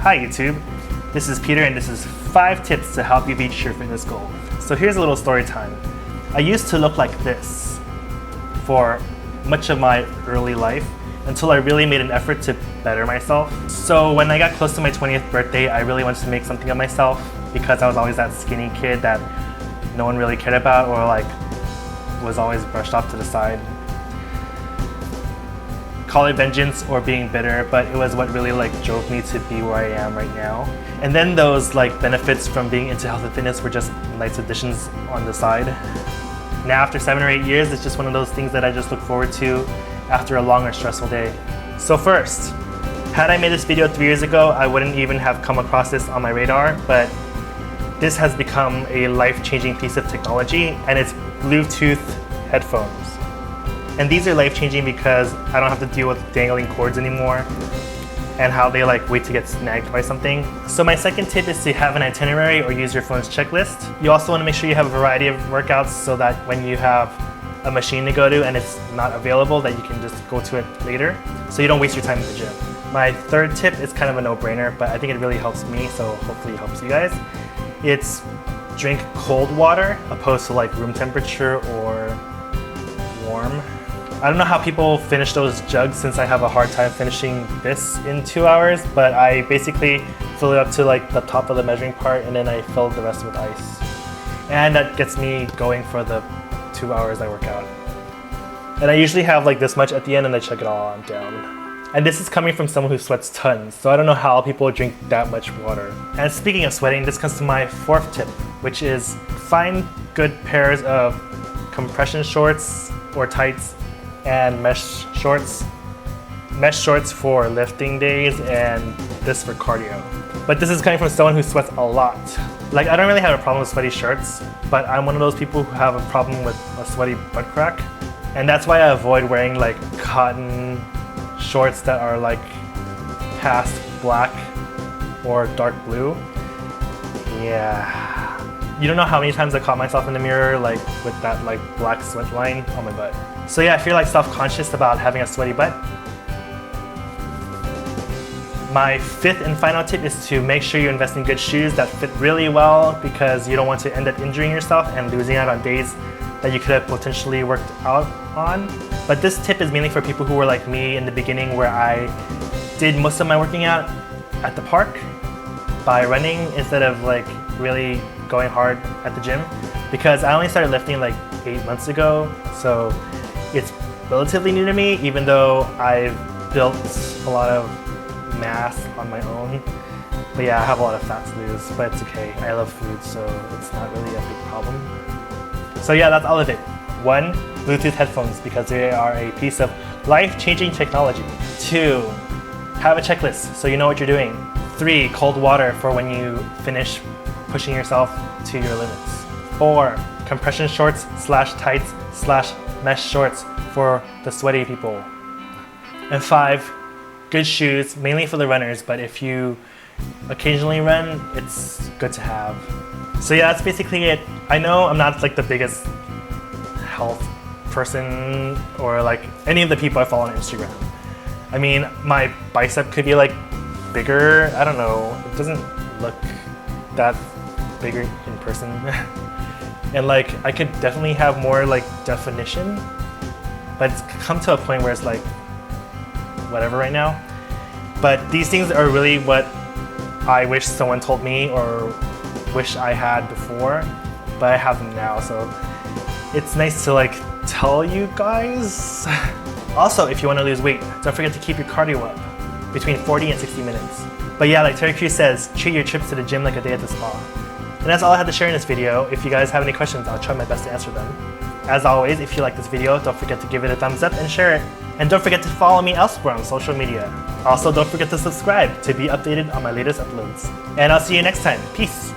Hi YouTube, this is Peter and this is 5 tips to help you reach your fitness goal. So here's a little story time. I used to look like this for much of my early life until I really made an effort to better myself. So when I got close to my 20th birthday, I really wanted to make something of myself because I was always that skinny kid that no one really cared about or like was always brushed off to the side. Call it vengeance or being bitter, but it was what really drove me to be where I am right now. And then those benefits from being into health and fitness were just nice additions on the side. Now after 7 or 8 years, it's just one of those things that I just look forward to after a long or stressful day. So first, had I made this video 3 years ago, I wouldn't even have come across this on my radar, but this has become a life-changing piece of technology, and it's Bluetooth headphones. And these are life-changing because I don't have to deal with dangling cords anymore and how they wait to get snagged by something. So my second tip is to have an itinerary or use your phone's checklist. You also want to make sure you have a variety of workouts so that when you have a machine to go to and it's not available, that you can just go to it later so you don't waste your time in the gym. My third tip is kind of a no-brainer, but I think it really helps me, so hopefully it helps you guys. It's drink cold water opposed to room temperature or warm. I don't know how people finish those jugs since I have a hard time finishing this in 2 hours, but I basically fill it up to the top of the measuring part and then I fill the rest with ice. And that gets me going for the 2 hours I work out. And I usually have this much at the end and I chug it all down. And this is coming from someone who sweats tons, so I don't know how people drink that much water. And speaking of sweating, this comes to my fourth tip, which is find good pairs of compression shorts or tights and mesh shorts. Mesh shorts for lifting days and this for cardio. But this is coming from someone who sweats a lot. I don't really have a problem with sweaty shirts, but I'm one of those people who have a problem with a sweaty butt crack. And that's why I avoid wearing cotton shorts that are past black or dark blue. Yeah. You don't know how many times I caught myself in the mirror with that black sweat line on my butt. So yeah, if you're self-conscious about having a sweaty butt, my fifth and final tip is to make sure you invest in good shoes that fit really well because you don't want to end up injuring yourself and losing out on days that you could have potentially worked out on. But this tip is mainly for people who were like me in the beginning where I did most of my working out at the park by running instead of really going hard at the gym, because I only started lifting 8 months ago, so it's relatively new to me, even though I've built a lot of mass on my own. But yeah, I have a lot of fat to lose, but it's okay. I love food, so it's not really a big problem. So yeah, that's all of it. 1, Bluetooth headphones, because they are a piece of life-changing technology. 2, have a checklist so you know what you're doing. 3, cold water for when you finish pushing yourself to your limits. 4, compression shorts / tights / mesh shorts for the sweaty people. And 5, good shoes, mainly for the runners, but if you occasionally run, it's good to have. So yeah, that's basically it. I know I'm not the biggest health person or any of the people I follow on Instagram. I mean, my bicep could be bigger, I don't know, it doesn't look that bigger in person. And I could definitely have more definition, but it's come to a point where it's whatever right now. But these things are really what I wish someone told me or wish I had before, but I have them now, so it's nice to tell you guys. Also, if you want to lose weight, don't forget to keep your cardio up between 40 and 60 minutes. But yeah, like Terry Crews says, treat your trips to the gym like a day at the spa. And that's all I had to share in this video. If you guys have any questions, I'll try my best to answer them. As always, if you like this video, don't forget to give it a thumbs up and share it. And don't forget to follow me elsewhere on social media. Also, don't forget to subscribe to be updated on my latest uploads. And I'll see you next time. Peace!